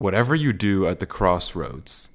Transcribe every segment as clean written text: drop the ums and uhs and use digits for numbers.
Whatever you do at the crossroads,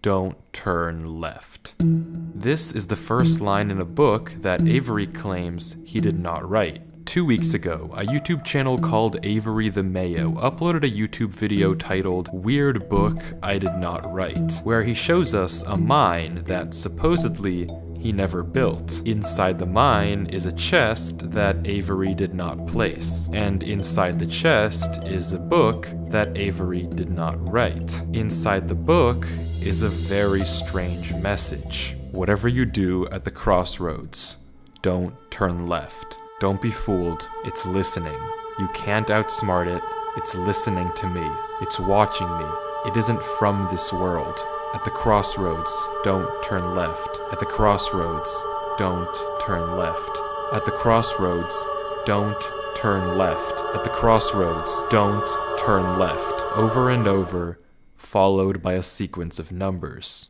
don't turn left. This is the first line in a book that Avery claims he did not write. 2 weeks ago, a YouTube channel called Avery the Mayo uploaded a YouTube video titled Weird Book I Did Not Write, where he shows us a mine that supposedly he never built. Inside the mine is a chest that Avery did not place, and inside the chest is a book that Avery did not write. Inside the book is a very strange message. Whatever you do at the crossroads, don't turn left. Don't be fooled, it's listening. You can't outsmart it, it's listening to me. It's watching me. It isn't from this world. At the crossroads, don't turn left. At the crossroads, don't turn left. At the crossroads, don't turn left. At the crossroads, don't turn left. Over and over, followed by a sequence of numbers.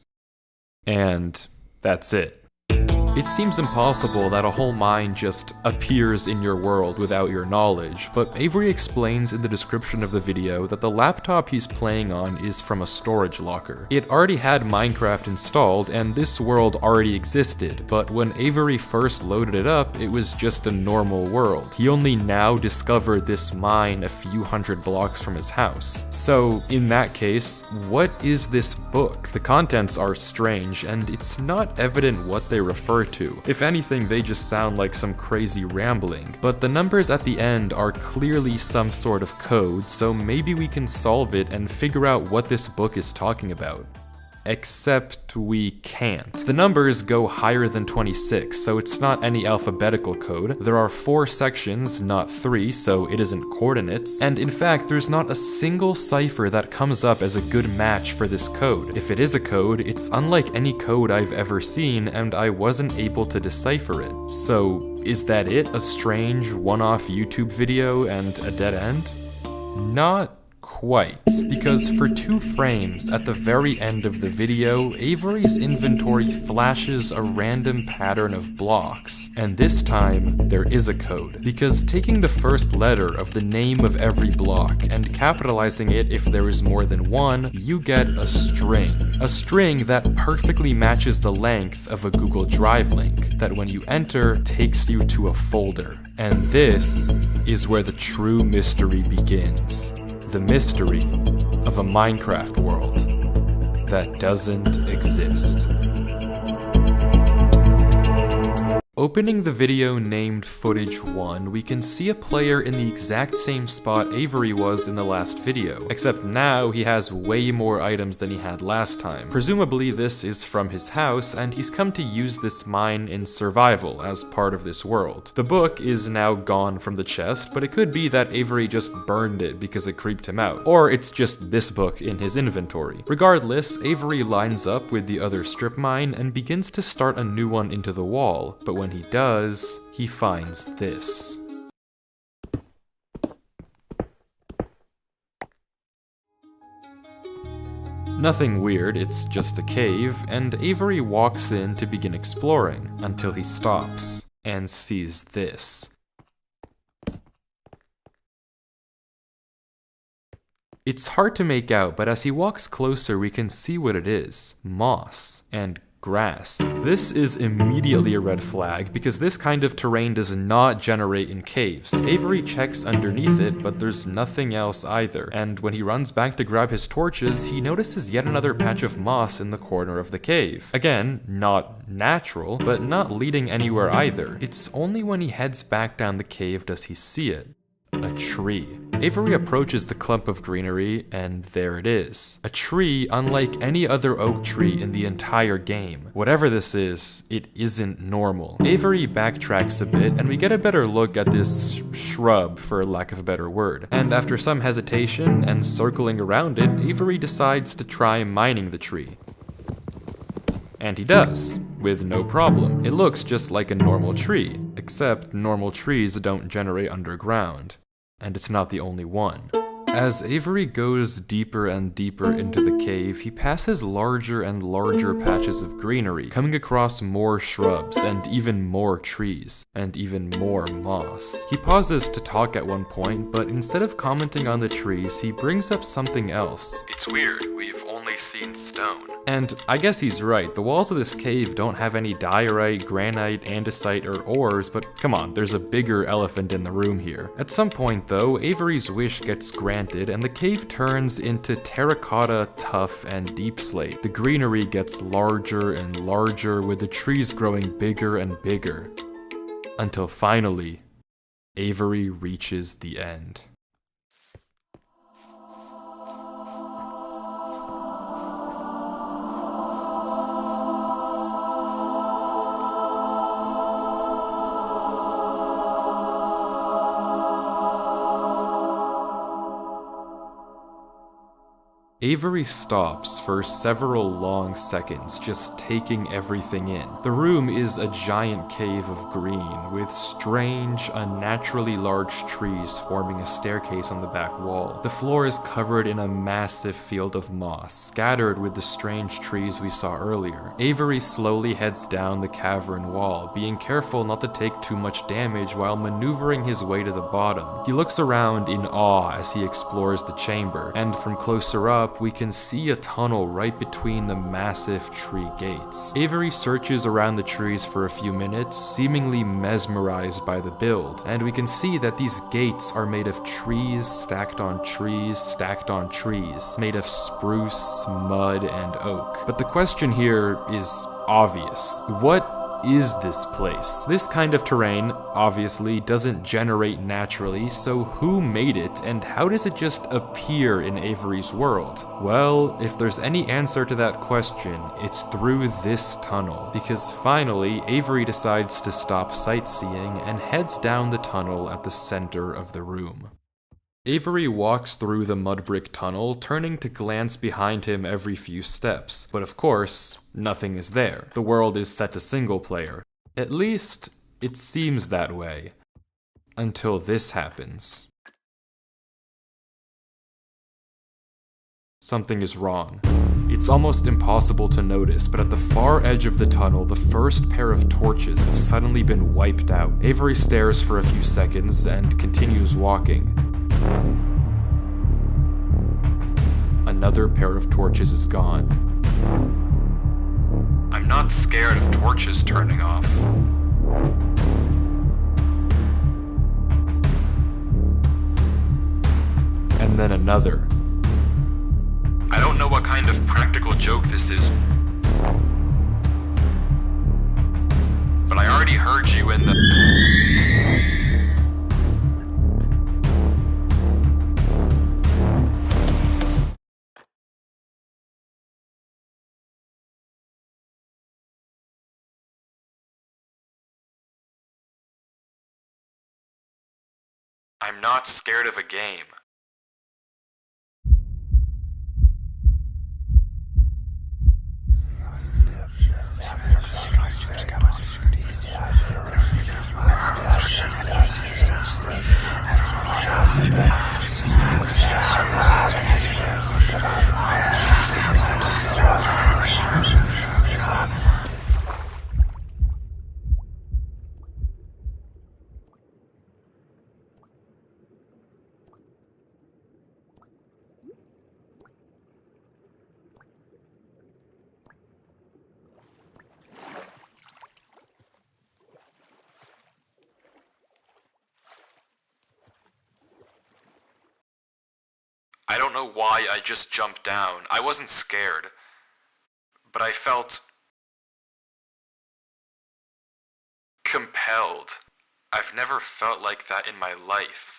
And that's it. It seems impossible that a whole mine just appears in your world without your knowledge, but Avery explains in the description of the video that the laptop he's playing on is from a storage locker. It already had Minecraft installed, and this world already existed, but when Avery first loaded it up, it was just a normal world. He only now discovered this mine a few hundred blocks from his house. So, in that case, what is this book? The contents are strange, and it's not evident what they refer to. If anything, they just sound like some crazy rambling. But the numbers at the end are clearly some sort of code, so maybe we can solve it and figure out what this book is talking about. Except we can't. The numbers go higher than 26, so it's not any alphabetical code. There are 4 sections, not 3, so it isn't coordinates. And in fact, there's not a single cipher that comes up as a good match for this code. If it is a code, it's unlike any code I've ever seen, and I wasn't able to decipher it. So, is that it? A strange, one-off YouTube video and a dead end? Not quite, because for 2 frames at the very end of the video, Avery's inventory flashes a random pattern of blocks, and this time there is a code, because taking the first letter of the name of every block and capitalizing it if there is more than one, you get a string that perfectly matches the length of a Google Drive link, that when you enter takes you to a folder. And this is where the true mystery begins. The mystery of a Minecraft world that doesn't exist. Opening the video named Footage 1, we can see a player in the exact same spot Avery was in the last video, except now he has way more items than he had last time. Presumably this is from his house, and he's come to use this mine in survival as part of this world. The book is now gone from the chest, but it could be that Avery just burned it because it creeped him out, or it's just this book in his inventory. Regardless, Avery lines up with the other strip mine and begins to start a new one into the wall, but when he does, he finds this. Nothing weird, it's just a cave, and Avery walks in to begin exploring, until he stops and sees this. It's hard to make out, but as he walks closer we can see what it is. Moss and grass. This is immediately a red flag, because this kind of terrain does not generate in caves. Avery checks underneath it, but there's nothing else either, and when he runs back to grab his torches, he notices yet another patch of moss in the corner of the cave. Again, not natural, but not leading anywhere either. It's only when he heads back down the cave does he see it. A tree. Avery approaches the clump of greenery, and there it is. A tree unlike any other oak tree in the entire game. Whatever this is, it isn't normal. Avery backtracks a bit, and we get a better look at this shrub, for lack of a better word. And after some hesitation and circling around it, Avery decides to try mining the tree. And he does, with no problem. It looks just like a normal tree, except normal trees don't generate underground. And it's not the only one. As Avery goes deeper and deeper into the cave, he passes larger and larger patches of greenery, coming across more shrubs, and even more trees, and even more moss. He pauses to talk at one point, but instead of commenting on the trees, he brings up something else. It's weird, we've only seen stone. And I guess he's right, the walls of this cave don't have any diorite, granite, andesite, or ores, but come on, there's a bigger elephant in the room here. At some point though, Avery's wish gets granted, and the cave turns into terracotta, tuff, and deep slate. The greenery gets larger and larger, with the trees growing bigger and bigger. Until finally, Avery reaches the end. Avery stops for several long seconds, just taking everything in. The room is a giant cave of green, with strange, unnaturally large trees forming a staircase on the back wall. The floor is covered in a massive field of moss, scattered with the strange trees we saw earlier. Avery slowly heads down the cavern wall, being careful not to take too much damage while maneuvering his way to the bottom. He looks around in awe as he explores the chamber, and from closer up, we can see a tunnel right between the massive tree gates. Avery searches around the trees for a few minutes, seemingly mesmerized by the build, and we can see that these gates are made of trees stacked on trees stacked on trees, made of spruce, mud, and oak. But the question here is obvious. What is this place? This kind of terrain, obviously, doesn't generate naturally, so who made it, and how does it just appear in Avery's world? Well, if there's any answer to that question, it's through this tunnel, because finally, Avery decides to stop sightseeing and heads down the tunnel at the center of the room. Avery walks through the mud brick tunnel, turning to glance behind him every few steps, but of course, nothing is there. The world is set to single player. At least, it seems that way. Until this happens. Something is wrong. It's almost impossible to notice, but at the far edge of the tunnel, the first pair of torches have suddenly been wiped out. Avery stares for a few seconds and continues walking. Another pair of torches is gone. I'm not scared of torches turning off. And then another. I don't know what kind of practical joke this is, but I already heard you in the... I'm not scared of a game. I don't know why I just jumped down. I wasn't scared, but I felt compelled. I've never felt like that in my life.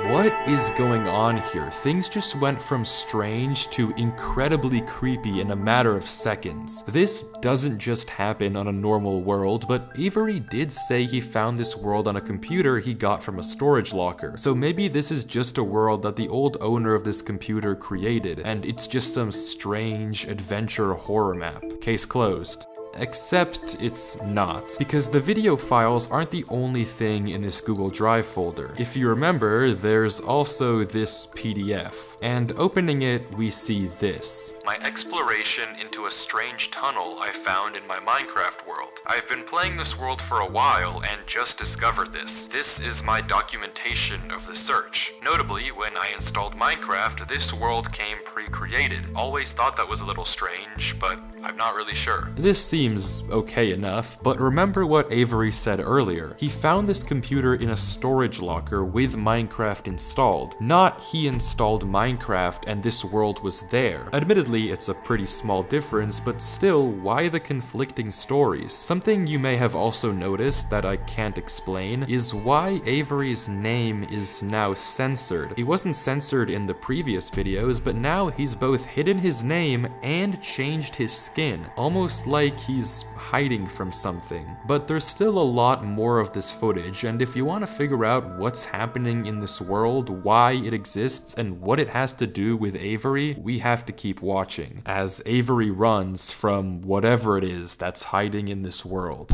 What is going on here? Things just went from strange to incredibly creepy in a matter of seconds. This doesn't just happen on a normal world, but Avery did say he found this world on a computer he got from a storage locker. So maybe this is just a world that the old owner of this computer created, and it's just some strange adventure horror map. Case closed. Except it's not, because the video files aren't the only thing in this Google Drive folder. If you remember, there's also this PDF, and opening it, we see this. My exploration into a strange tunnel I found in my Minecraft world. I've been playing this world for a while and just discovered this. This is my documentation of the search. Notably, when I installed Minecraft, this world came pre-created. Always thought that was a little strange, but I'm not really sure. This seems okay enough, but remember what Avery said earlier. He found this computer in a storage locker with Minecraft installed. Not he installed Minecraft and this world was there. Admittedly, it's a pretty small difference, but still, why the conflicting stories? Something you may have also noticed that I can't explain is why Avery's name is now censored. He wasn't censored in the previous videos, but now he's both hidden his name and changed his skin, almost like he's hiding from something. But there's still a lot more of this footage, and if you want to figure out what's happening in this world, why it exists, and what it has to do with Avery, we have to keep watching, as Avery runs from whatever it is that's hiding in this world.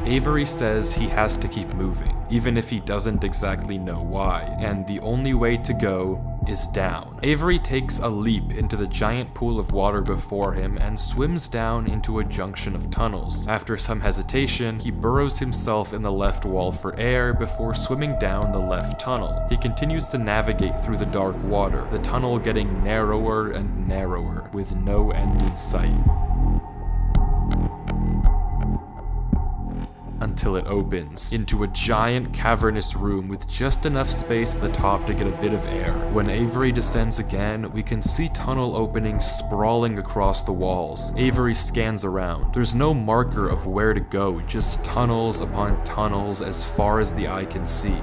Avery says he has to keep moving, even if he doesn't exactly know why, and the only way to go is down. Avery takes a leap into the giant pool of water before him and swims down into a junction of tunnels. After some hesitation, he burrows himself in the left wall for air before swimming down the left tunnel. He continues to navigate through the dark water, the tunnel getting narrower and narrower, with no end in sight. Until it opens into a giant cavernous room with just enough space at the top to get a bit of air. When Avery descends again, we can see tunnel openings sprawling across the walls. Avery scans around. There's no marker of where to go, just tunnels upon tunnels as far as the eye can see.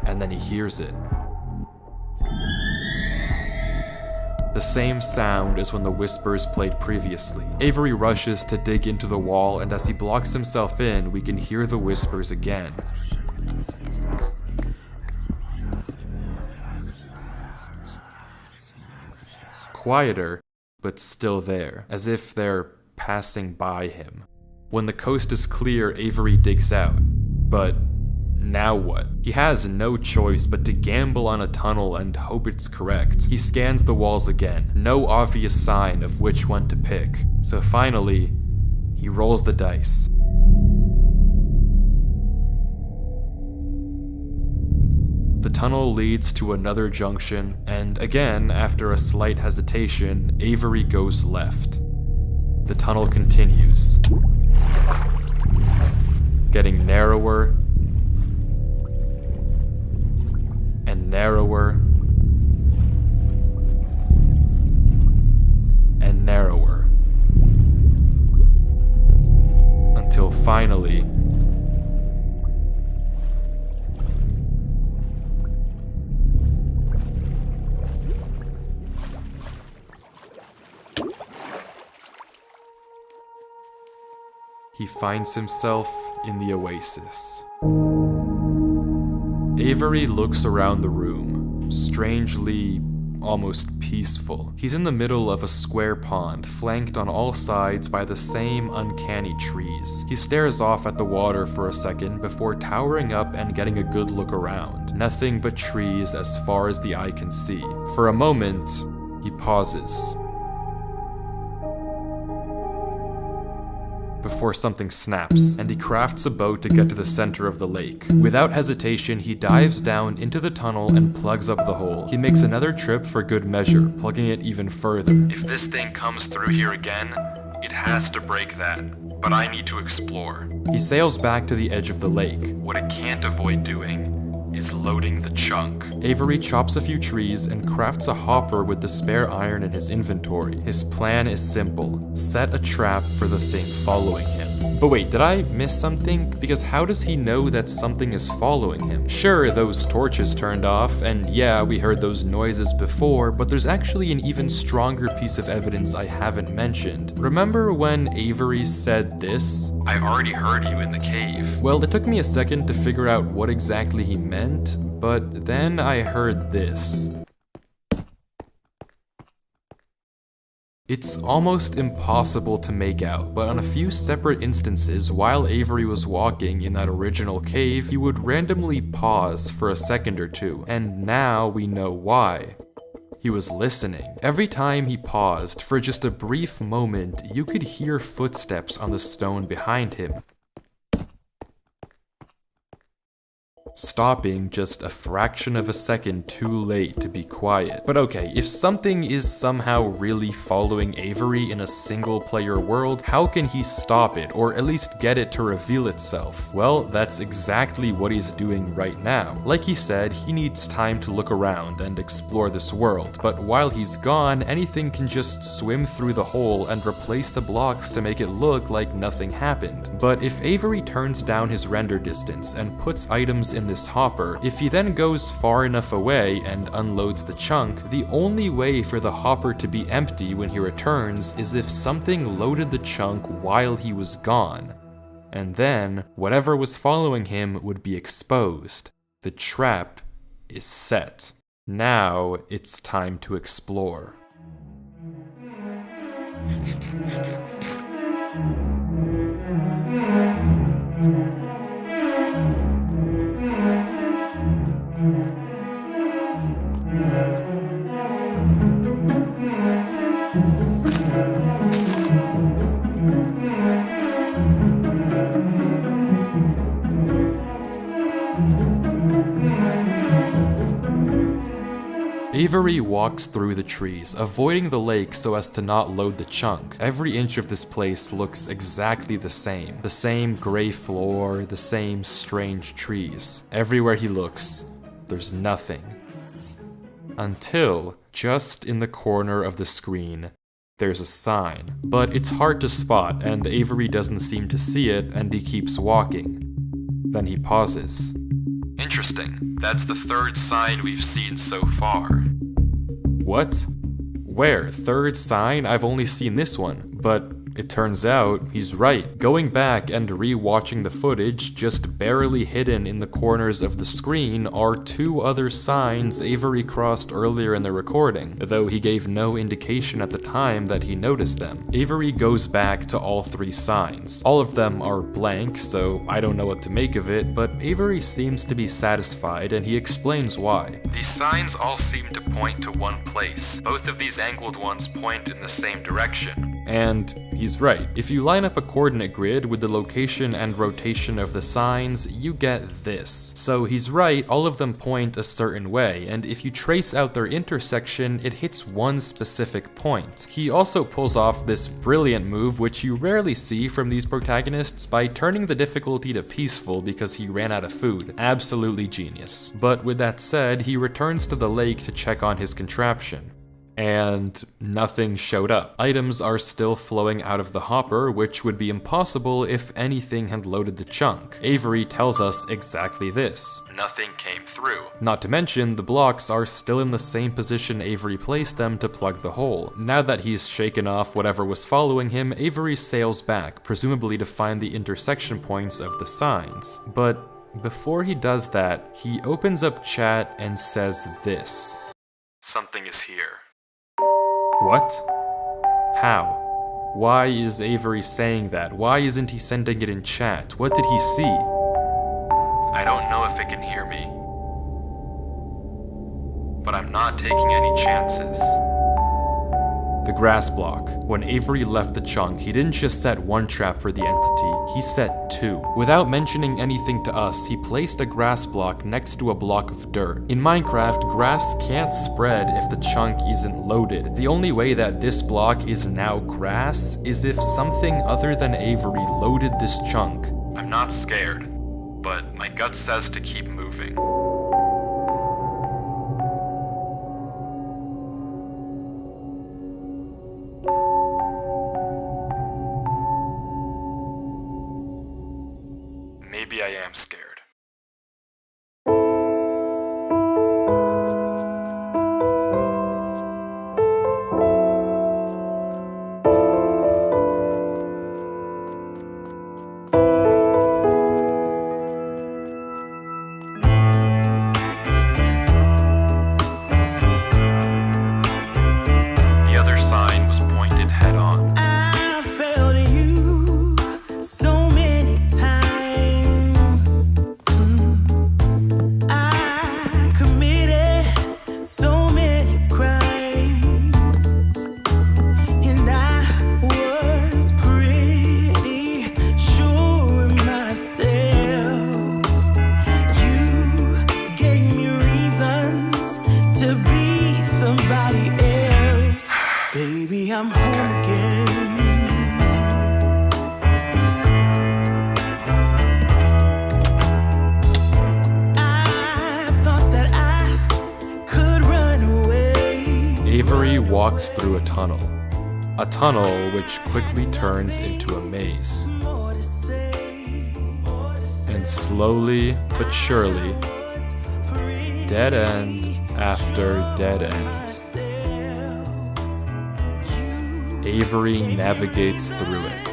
And then he hears it. The same sound as when the whispers played previously. Avery rushes to dig into the wall, and as he blocks himself in, we can hear the whispers again. Quieter, but still there, as if they're passing by him. When the coast is clear, Avery digs out. But now what? He has no choice but to gamble on a tunnel and hope it's correct. He scans the walls again, no obvious sign of which one to pick. So finally, he rolls the dice. The tunnel leads to another junction, and again, after a slight hesitation, Avery goes left. The tunnel continues, getting narrower and narrower and narrower, until finally he finds himself in the oasis. Avery looks around the room, strangely, almost peaceful. He's in the middle of a square pond, flanked on all sides by the same uncanny trees. He stares off at the water for a second before towering up and getting a good look around. Nothing but trees as far as the eye can see. For a moment, he pauses, before something snaps, and he crafts a boat to get to the center of the lake. Without hesitation, he dives down into the tunnel and plugs up the hole. He makes another trip for good measure, plugging it even further. If this thing comes through here again, it has to break that, but I need to explore. He sails back to the edge of the lake. What it can't avoid doing is loading the chunk. Avery chops a few trees and crafts a hopper with the spare iron in his inventory. His plan is simple: set a trap for the thing following him. But wait, did I miss something? Because how does he know that something is following him? Sure, those torches turned off, and yeah, we heard those noises before, but there's actually an even stronger piece of evidence I haven't mentioned. Remember when Avery said this? I already heard you in the cave. Well, it took me a second to figure out what exactly he meant, but then I heard this. It's almost impossible to make out, but on a few separate instances while Avery was walking in that original cave, he would randomly pause for a second or two, and now we know why. He was listening. Every time he paused, for just a brief moment, you could hear footsteps on the stone behind him, stopping just a fraction of a second too late to be quiet. But okay, if something is somehow really following Avery in a single-player world, how can he stop it, or at least get it to reveal itself? Well, that's exactly what he's doing right now. Like he said, he needs time to look around and explore this world, but while he's gone, anything can just swim through the hole and replace the blocks to make it look like nothing happened. But if Avery turns down his render distance and puts items in this hopper, if he then goes far enough away and unloads the chunk, the only way for the hopper to be empty when he returns is if something loaded the chunk while he was gone. And then, whatever was following him would be exposed. The trap is set. Now it's time to explore. Avery walks through the trees, avoiding the lake so as to not load the chunk. Every inch of this place looks exactly the same. The same gray floor, the same strange trees. Everywhere he looks, there's nothing. Until, just in the corner of the screen, there's a sign. But it's hard to spot, and Avery doesn't seem to see it, and he keeps walking. Then he pauses. Interesting. That's the third sign we've seen so far. What? Where? Third sign? I've only seen this one. But it turns out he's right. Going back and re-watching the footage, just barely hidden in the corners of the screen are two other signs Avery crossed earlier in the recording, though he gave no indication at the time that he noticed them. Avery goes back to all three signs. All of them are blank, so I don't know what to make of it, but Avery seems to be satisfied and he explains why. These signs all seem to point to one place. Both of these angled ones point in the same direction. And he's right. If you line up a coordinate grid with the location and rotation of the signs, you get this. So he's right, all of them point a certain way, and if you trace out their intersection, it hits one specific point. He also pulls off this brilliant move, which you rarely see from these protagonists, by turning the difficulty to peaceful because he ran out of food. Absolutely genius. But with that said, he returns to the lake to check on his contraption. And nothing showed up. Items are still flowing out of the hopper, which would be impossible if anything had loaded the chunk. Avery tells us exactly this. Nothing came through. Not to mention, the blocks are still in the same position Avery placed them to plug the hole. Now that he's shaken off whatever was following him, Avery sails back, presumably to find the intersection points of the signs. But before he does that, he opens up chat and says this. Something is here. What? How? Why is Avery saying that? Why isn't he sending it in chat? What did he see? I don't know if it can hear me. But I'm not taking any chances. The grass block. When Avery left the chunk, he didn't just set one trap for the entity, he set two. Without mentioning anything to us, he placed a grass block next to a block of dirt. In Minecraft, grass can't spread if the chunk isn't loaded. The only way that this block is now grass is if something other than Avery loaded this chunk. I'm not scared, but my gut says to keep moving. Maybe I am scared. The other sign was pointed Baby, I'm home again. I thought that I could run away. Avery walks through a tunnel. A tunnel which quickly turns into a maze. And slowly but surely, dead end after dead end, Avery navigates through it.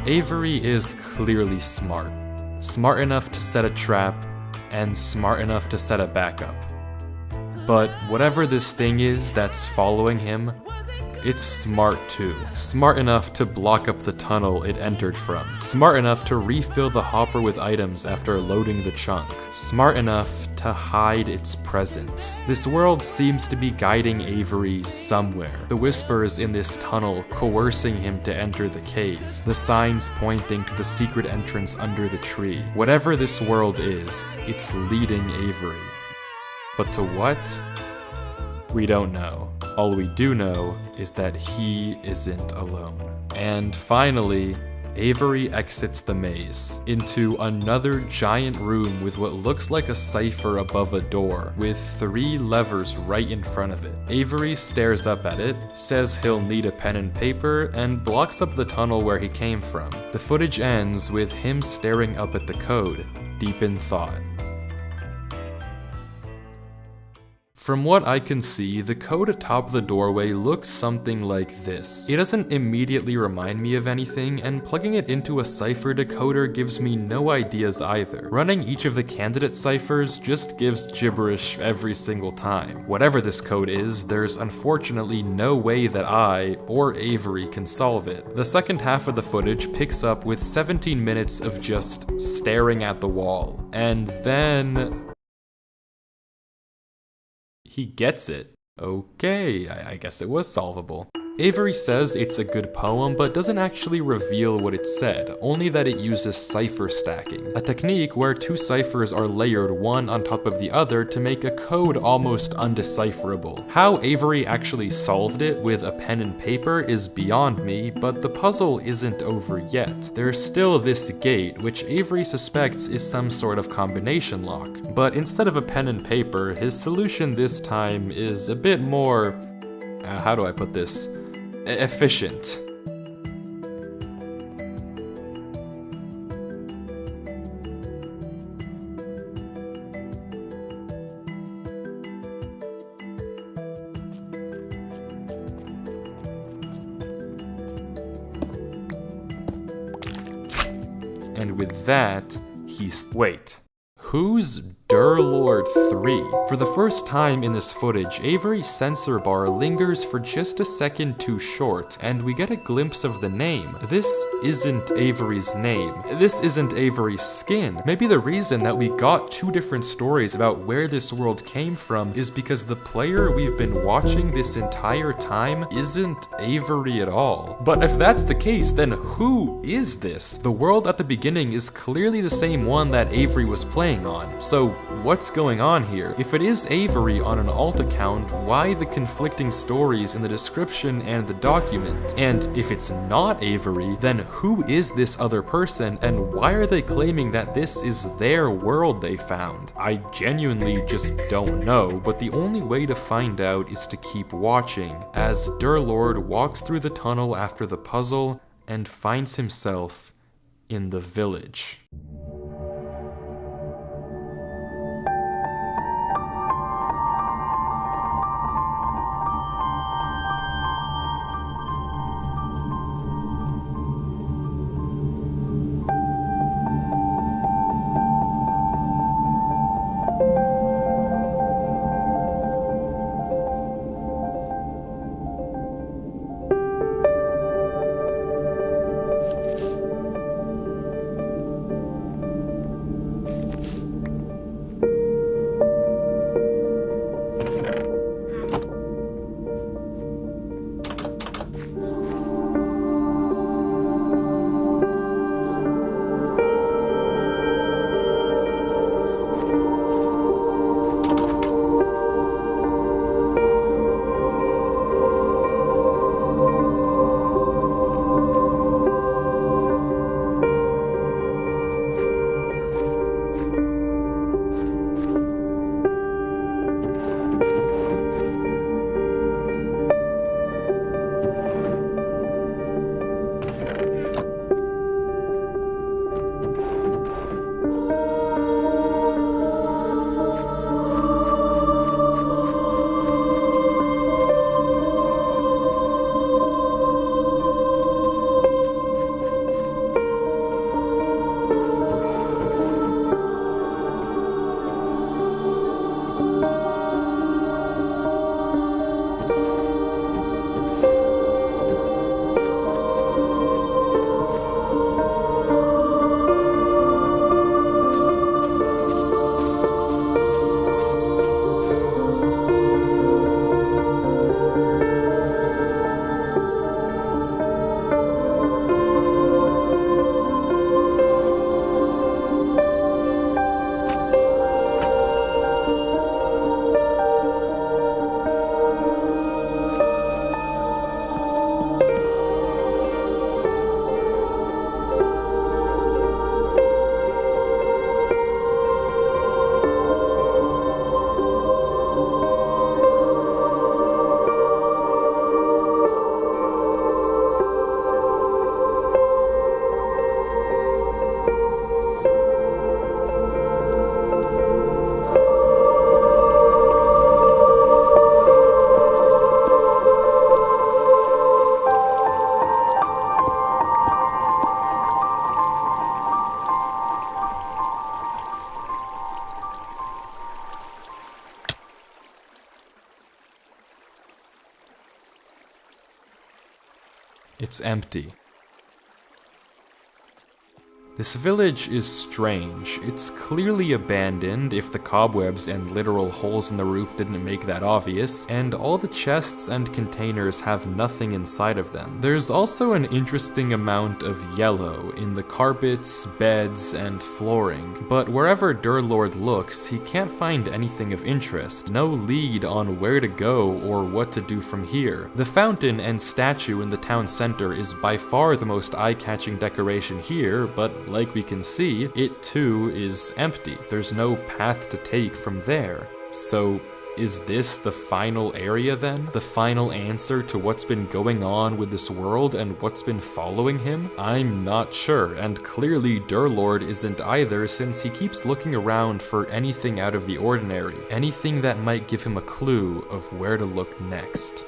Avery is clearly smart. Smart enough to set a trap, and smart enough to set a backup. But whatever this thing is that's following him, it's smart too. Smart enough to block up the tunnel it entered from. Smart enough to refill the hopper with items after loading the chunk. Smart enough to hide its presence. This world seems to be guiding Avery somewhere. The whispers in this tunnel coercing him to enter the cave. The signs pointing to the secret entrance under the tree. Whatever this world is, it's leading Avery. But to what? We don't know. All we do know is that he isn't alone. And finally, Avery exits the maze into another giant room with what looks like a cipher above a door, with 3 levers right in front of it. Avery stares up at it, says he'll need a pen and paper, and blocks up the tunnel where he came from. The footage ends with him staring up at the code, deep in thought. From what I can see, the code atop the doorway looks something like this. It doesn't immediately remind me of anything, and plugging it into a cipher decoder gives me no ideas either. Running each of the candidate ciphers just gives gibberish every single time. Whatever this code is, there's unfortunately no way that I, or Avery, can solve it. The second half of the footage picks up with 17 minutes of just staring at the wall. And then he gets it. Okay, I guess it was solvable. Avery says it's a good poem, but doesn't actually reveal what it said, only that it uses cipher stacking, a technique where 2 ciphers are layered one on top of the other to make a code almost undecipherable. How Avery actually solved it with a pen and paper is beyond me, but the puzzle isn't over yet. There's still this gate, which Avery suspects is some sort of combination lock, but instead of a pen and paper, his solution this time is a bit more, how do I put this? Efficient. And with that, wait. Who's Durlord 3? For the first time in this footage, Avery's sensor bar lingers for just a second too short, and we get a glimpse of the name. This isn't Avery's name. This isn't Avery's skin. Maybe the reason that we got 2 different stories about where this world came from is because the player we've been watching this entire time isn't Avery at all. But if that's the case, then who is this? The world at the beginning is clearly the same one that Avery was playing on. So what's going on here? If it is Avery on an alt account, why the conflicting stories in the description and the document? And if it's not Avery, then who is this other person, and why are they claiming that this is their world they found? I genuinely just don't know, but the only way to find out is to keep watching, as Durlord walks through the tunnel after the puzzle and finds himself in the village. It's empty. This village is strange. It's clearly abandoned, if the cobwebs and literal holes in the roof didn't make that obvious, and all the chests and containers have nothing inside of them. There's also an interesting amount of yellow in the carpets, beds, and flooring, but wherever Durlord looks, he can't find anything of interest, no lead on where to go or what to do from here. The fountain and statue in the town center is by far the most eye-catching decoration here, but like we can see, it too is empty. There's no path to take from there. So, is this the final area then? The final answer to what's been going on with this world and what's been following him? I'm not sure, and clearly Durlord isn't either, since he keeps looking around for anything out of the ordinary, anything that might give him a clue of where to look next.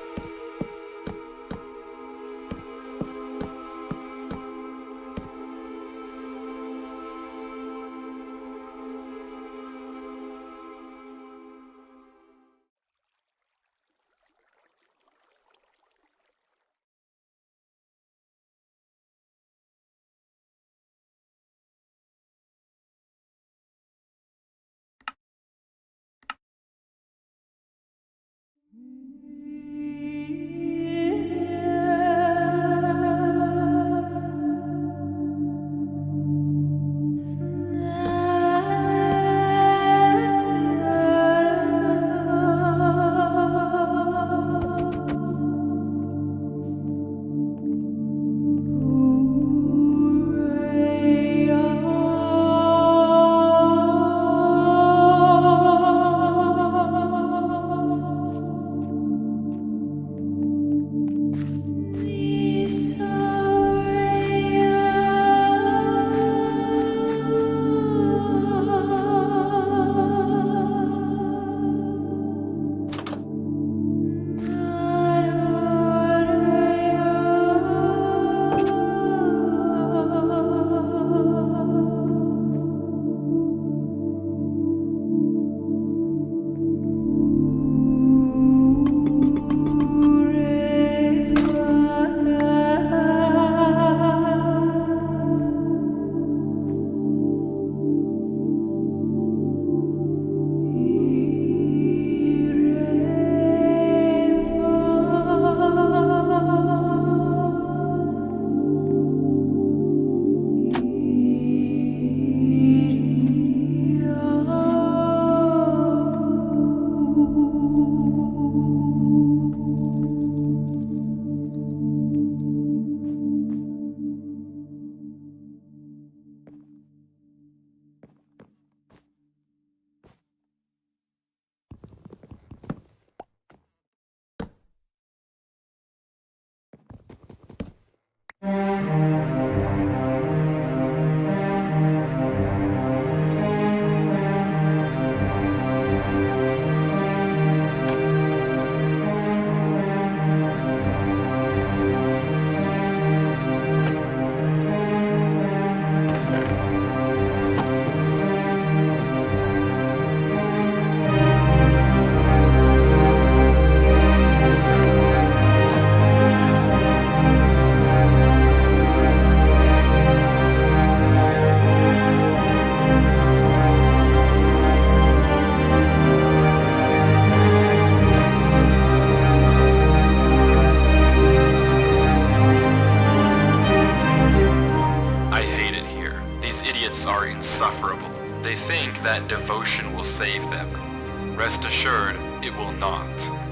They think that devotion will save them. Rest assured, it will not.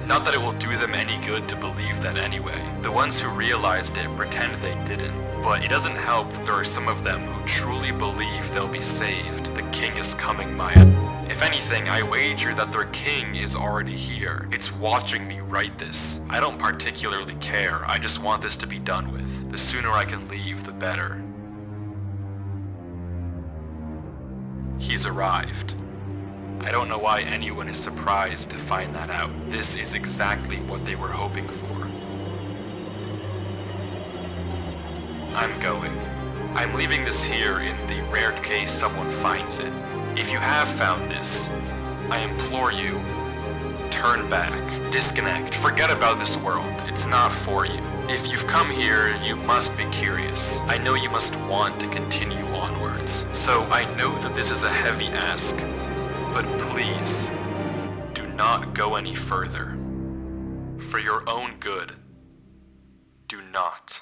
Not that it will do them any good to believe that anyway. The ones who realized it pretend they didn't. But it doesn't help that there are some of them who truly believe they'll be saved. The king is coming, Maya. If anything, I wager that their king is already here. It's watching me write this. I don't particularly care. I just want this to be done with. The sooner I can leave, the better. He's arrived. I don't know why anyone is surprised to find that out. This is exactly what they were hoping for. I'm going. I'm leaving this here in the rare case someone finds it. If you have found this, I implore you, turn back, disconnect, forget about this world. It's not for you. If you've come here, you must be curious. I know you must want to continue onwards. So I know that this is a heavy ask, but please, do not go any further. For your own good, do not.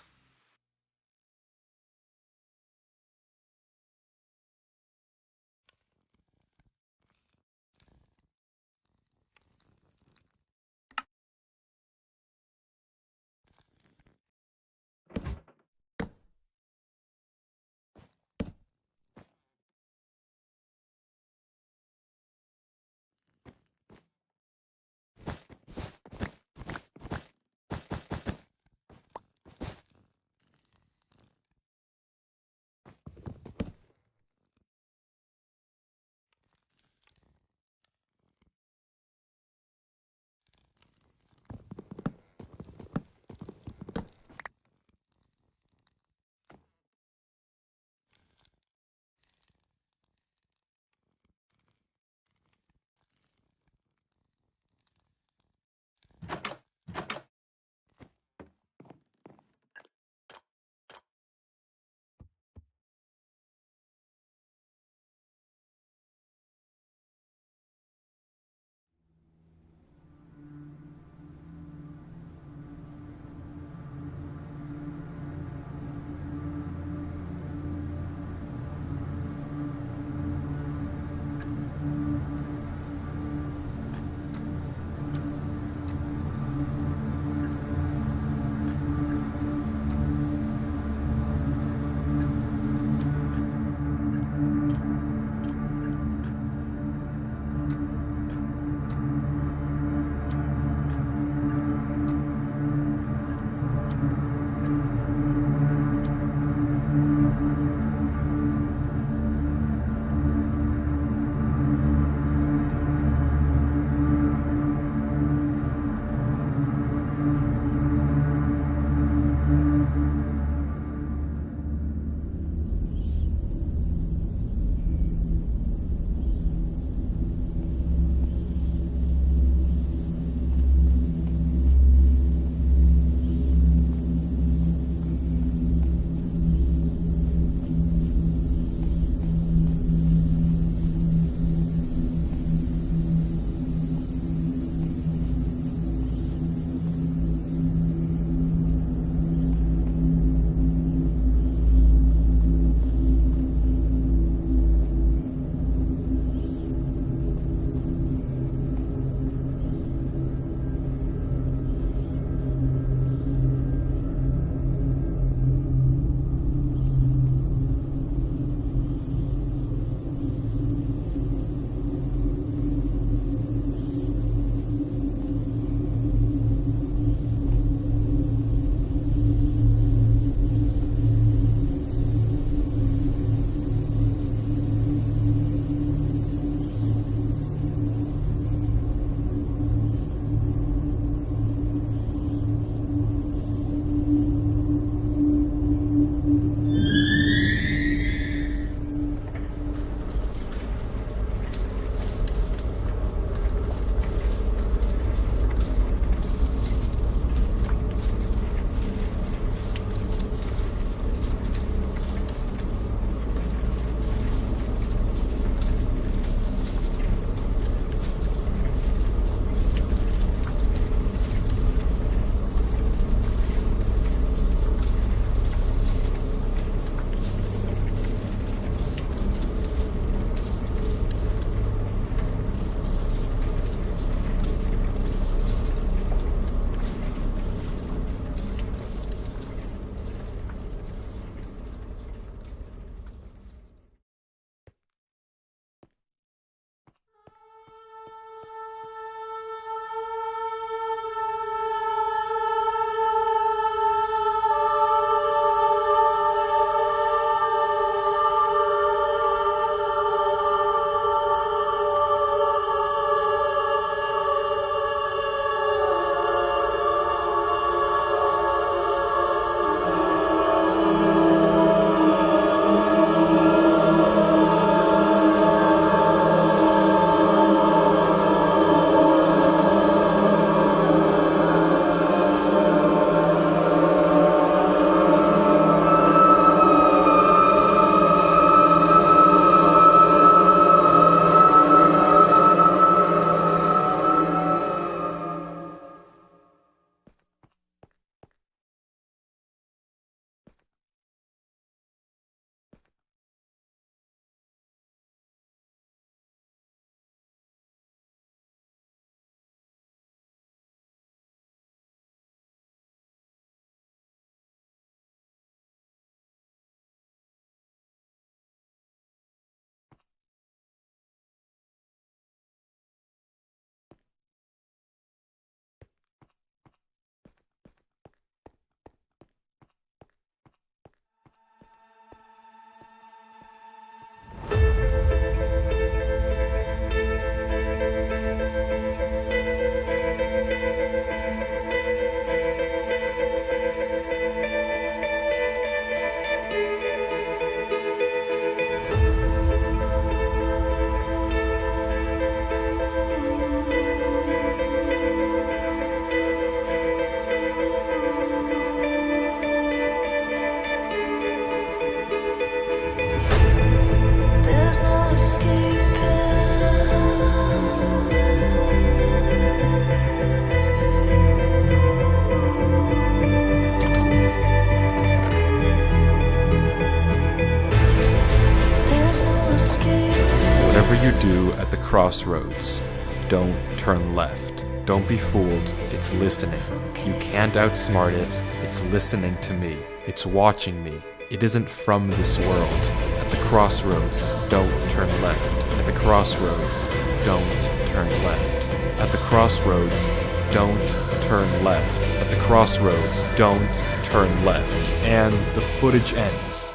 crossroads. Don't turn left. Don't be fooled. It's listening. You can't outsmart it. It's listening to me. It's watching me. It isn't from this world. At the crossroads, don't turn left. At the crossroads, don't turn left. At the crossroads, don't turn left. At the crossroads, don't turn left. And the footage ends.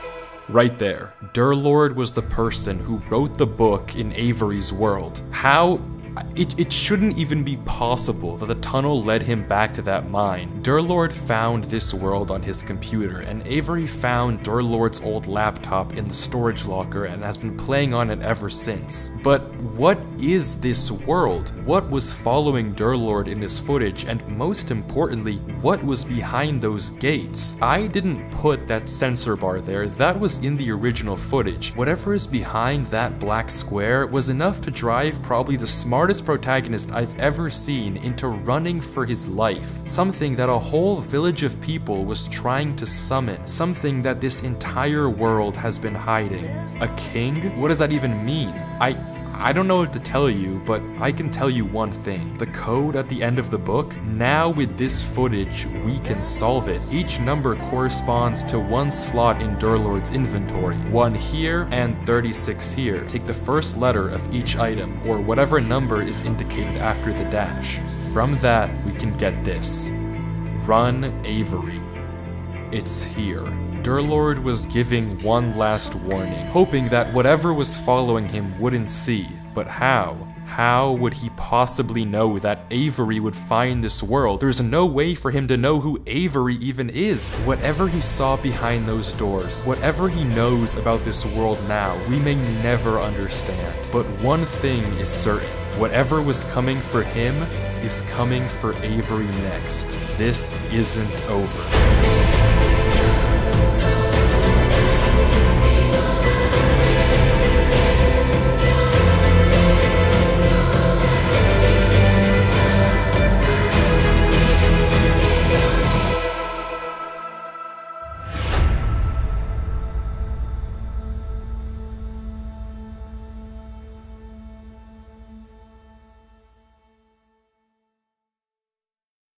Right there. Durlord was the person who wrote the book in Avery's world. How? It shouldn't even be possible that the tunnel led him back to that mine. Durlord found this world on his computer, and Avery found Durlord's old laptop in the storage locker and has been playing on it ever since. But what is this world? What was following Durlord in this footage, and most importantly, what was behind those gates? I didn't put that sensor bar there, that was in the original footage. Whatever is behind that black square was enough to drive probably the smartest protagonist I've ever seen into running for his life. Something that a whole village of people was trying to summon. Something that this entire world has been hiding. A king? What does that even mean? I don't know what to tell you, but I can tell you one thing. The code at the end of the book, now with this footage, we can solve it. Each number corresponds to one slot in Durlord's inventory. 1 here and 36 here. Take the first letter of each item, or whatever number is indicated after the dash. From that, we can get this. Run Avery. It's here. Durlord was giving one last warning, hoping that whatever was following him wouldn't see. But how? How would he possibly know that Avery would find this world? There's no way for him to know who Avery even is. Whatever he saw behind those doors, whatever he knows about this world now, we may never understand. But one thing is certain. Whatever was coming for him is coming for Avery next. This isn't over.